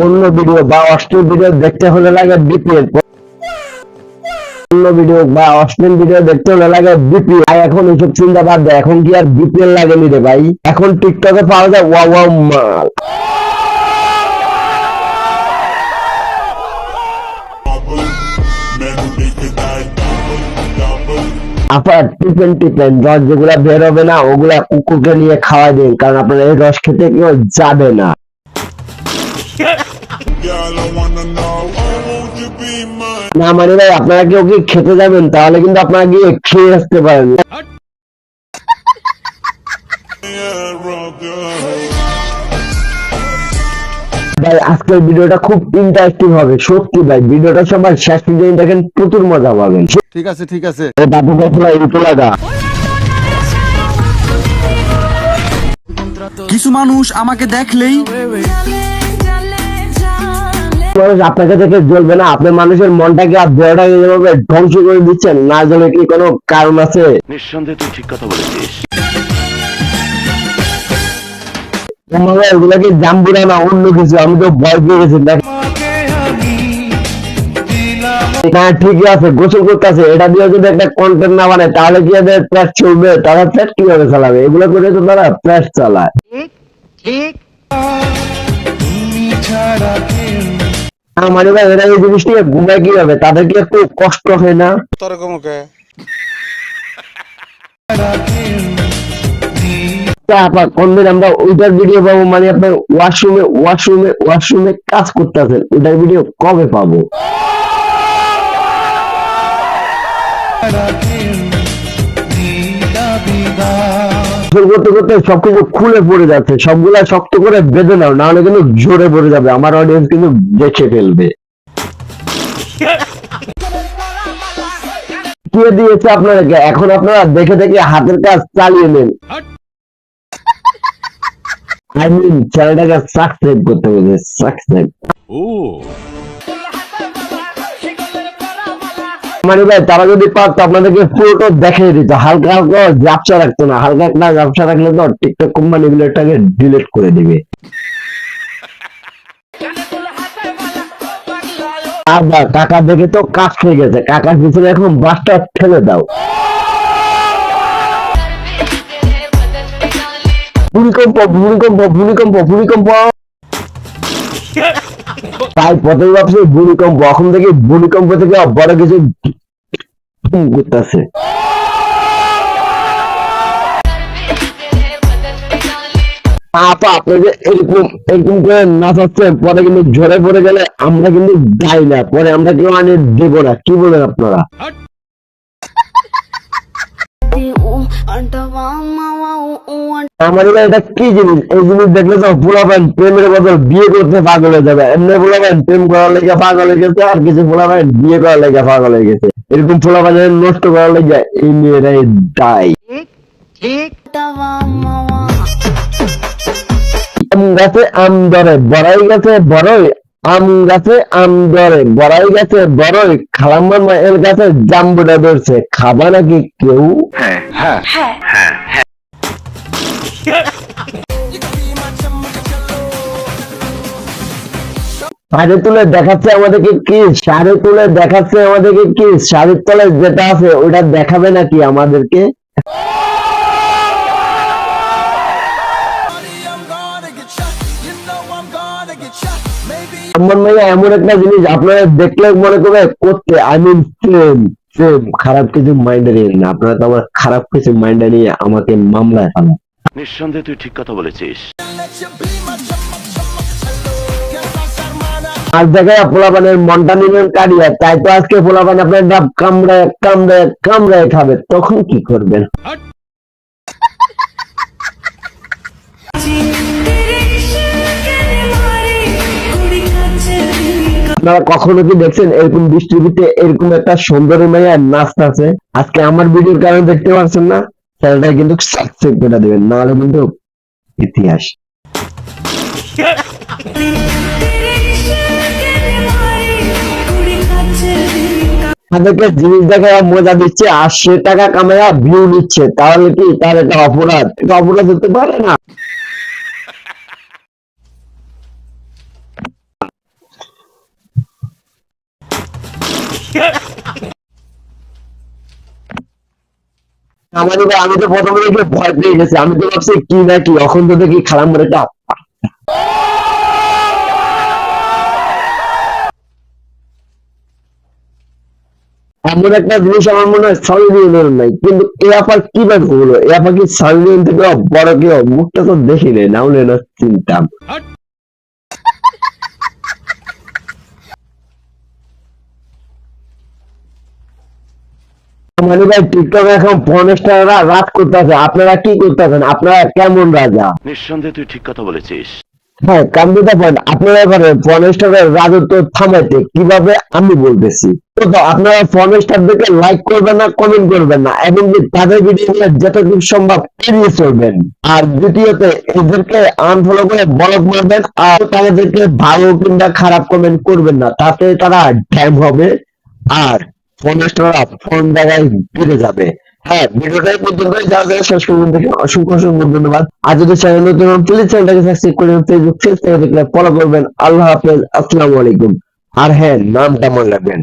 অন্য ভিডিও বা অশ্লীল ভিডিও দেখতে হলে লাগে বিপিএল। অন্য ভিডিও বা অশ্লীল ভিডিও দেখতে হলে লাগে বিপিএল। এখন এইসব চিন্তা বাদ দেয়, এখন কি আর বিপিএল লাগেনি রে ভাই। এখন টিকটকে পাওয়া যায় ওয়াও ওয়াও মাল। আপনার টিপেন টিপেন রস যেগুলা বের হবে না ওগুলা কুকুরকে নিয়ে খাওয়াই দিন, কারণ আপনার এই রস খেতে কেউ যাবে না। না মানে ভাই আপনারা কেউ কি খেতে যাবেন তাহলে কিন্তু আপনারা গিয়ে খেয়ে আসতে পারেন। ভাই আজকের ভিডিওটা খুব ইন্টারেস্টিং হবে সত্যি ভাই, ভিডিওটা সবার শেষ পর্যন্ত দেখেন, প্রচুর মজা পাবেন। ঠিক আছে ঠিক আছে। বাবু গাছলা ইউটো লাগা। কিছু মানুষ আমাকে দেখলেই মানুষ আপনাকে দেখে জ্বলবে না, আপনি মানুষের মনটাকে আর দেহটাকে যেভাবে ধ্বংস করে দিচ্ছেন, না জ্বলে কি কোনো কারণ আছে? নিঃসন্দেহে তুই ঠিক কথা বলেছিস। এগুলা কি জাম্বুরা না অন্য কিছু? আমি তো ভয় পেয়ে গেছি। হ্যাঁ ঠিকই আছে, গোসল করতেছে, এটা দিয়ে যদি একটা কন্টেন্ট না বানায় তাহলে কি এদের প্রেস চলবে? তারা প্রেস কিভাবে চালাবে? এগুলো করে তো তারা প্রেস চালায়। মানে ভাই এরা এই জিনিস নিয়ে ঘুমায় কিভাবে? তাদের কি একটু কষ্ট হয় না? কোনদিন আমরা ওইটার ভিডিও পাবো? মানে আপনার ওয়াশরুমে কাজ করতেছেন, ওইটার ভিডিও কবে পাবো? করতে করতে সবকিছু খুলে পড়ে যাচ্ছে, সবগুলা শক্ত করে বেঁধে নাও, নাহলে কিন্তু জোরে পড়ে যাবে, আমার অডিয়েন্স কিন্তু দেখে ফেলবে। কে দিয়েছে আপনাদেরকে? এখন আপনারা দেখে দেখে হাতের কাজ চালিয়ে নেন। আই মিন চ্যানেলটাকে সাবস্ক্রাইব করতে হবে, সাবস্ক্রাইব। মানে ভাই তারা যদি পারতো আপনাদেরকে পুরোটা দেখিয়ে দিত, হালকা হালকা ঝাপসা রাখতো না। হালকা একটা ঝাপসা রাখলে তো টিকটক কোম্পানি গুলো এটাকে ডিলিট করে দিবে। আবার কাকা দেখে তো কাজ হয়ে গেছে, কাকার পিছনে এখন বাসটা ঠেলে দাও। ভূমিকম্প ভূমিকম্প ভূমিকম্প ভূমিকম্প। তাই প্রথমে ভাবছি ভূমিকম্প, এখন থেকে ভূমিকম্প থেকে বড় কিছু করতেছে। আপনি যে এরকম এরকম করে নাচাচ্ছেন, পরে কিন্তু ঝরে পড়ে গেলে আমরা কিন্তু যাই না, পরে আমরা কেউ আনে দেবো না। কি বলেন আপনারা? আমার এটা কি জিনিস? এই জিনিস দেখলে তো পোলাপান প্রেমের বদল বিয়ে করতে পাগল হয়ে যাবে। এমনি পোলাপান প্রেম করার লেগে পাগল হয়ে গেছে, আর কিছু পোলাপান বিয়ে করার লেগে পাগল হয়ে গেছে। এরকম পোলাপান নষ্ট করার লেগে এই মেয়েরাই দায়। আম গাছে আম ধরে, বড়াই গাছে বড়ই, আম গাছে আম ধরে, বড়াই গাছে বড়ই, খালাম্মার মায়ের গাছে জাম্বুটা ধরছে, খাবা নাকি কেউ? শাড়ি তুলে দেখাচ্ছে আমাদেরকে কি? শাড়ি তুলে দেখাচ্ছে আমাদেরকে কি? শাড়ির তলে যেটা আছে ওটা দেখাবে নাকি আমাদেরকে? আমার মেয়ে এমন একটা জিনিস আপনারা দেখলে মনে করবে করতে, আই মিন সেম সেম খারাপ কিছু মাইন্ডে নিয়ে না। আপনারা তো আমার খারাপ কিছু মাইন্ডে নিয়ে আমাকে মামলায় ফেলান। নিঃসন্দেহে তুই ঠিক কথা বলেছিস। আজ জায়গায় পোলাপানের মনটা নিলেন কাটিয়া, তাই তো আজকে পোলাপান আপনার ডাব কামড়ায় কামড়ায় কামড়ায় খাবে, তখন কি করবেন? আপনারা কখনো কি দেখছেন এরকম বৃষ্টিতে এরকম একটা সুন্দরী মেয়ে নাচতেছে? আজকে আমার ভিডিওর কারণে দেখতে পাচ্ছেন না? চ্যানেলটা কিন্তু সাবস্ক্রাইব করে দেবেন, নাহলে কিন্তু ইতিহাস। তাদেরকে জিনিস দেখে মজা দিচ্ছে আর সে টাকা কামাইয়া ভিউ নিচ্ছে, তাহলে কি তার এটা অপরাধ? এটা অপরাধ হতে পারে না। আমাদের আমি তো প্রথমে দেখে ভয় পেয়ে গেছি, আমি তো ভাবছি কি না কি, এখন তো দেখি খারাপ মরে একটা এমন একটা জিনিস আমার মনে হয় সাউদিনের নাই, কিন্তু এ আপার কিভাবে হলো? এ আপা কি সাউদিন থেকে বড় কেউ? মুখটা তো দেখি নেই, না হলে না চিনতাম। মানে ভাই টিকটকে এখন পর্নস্টাররা রাত করতেছে, আপনারা কি করতেছেন? আপনারা কেমন রাজা? নিঃসন্দেহে তুই ঠিক কথা বলেছিস। হ্যাঁ, কামবিতা পয়েন্ট, আপনারা এবারে পর্নস্টারের রাজত্ব থামাইতে কিভাবে আমি বলতেছি। তো আপনারা পর্নস্টারদেরকে লাইক করবেন না, কমেন্ট করবেন না, এবং কি তাদের ভিডিও নিয়ে যতটুকু সম্ভব এড়িয়ে চলবেন। আর দ্বিতীয়ত এদেরকে আনফলো করে ব্লক মারবেন, আর তাদেরকে ভালো কিংবা খারাপ কমেন্ট করবেন না, তাতে তারা ড্যাম হবে আর পর্নস্টাররা ফোন জায়গায় বেড়ে যাবে। হ্যাঁ, ভিডিওটা এই পর্যন্তই, যারা যারা শেষ পর্যন্ত দেখে অসংখ্য অসংখ্য ধন্যবাদ। আর যদি চ্যানেল নতুন হন প্লিজ চ্যানেলটাকে সাবস্ক্রাইব করে ফেসবুক পেজ থেকে দেখলে ফলো করবেন। আল্লাহ হাফেজ, আসসালামু আলাইকুম। আর হ্যাঁ, নামটা মনে রাখবেন।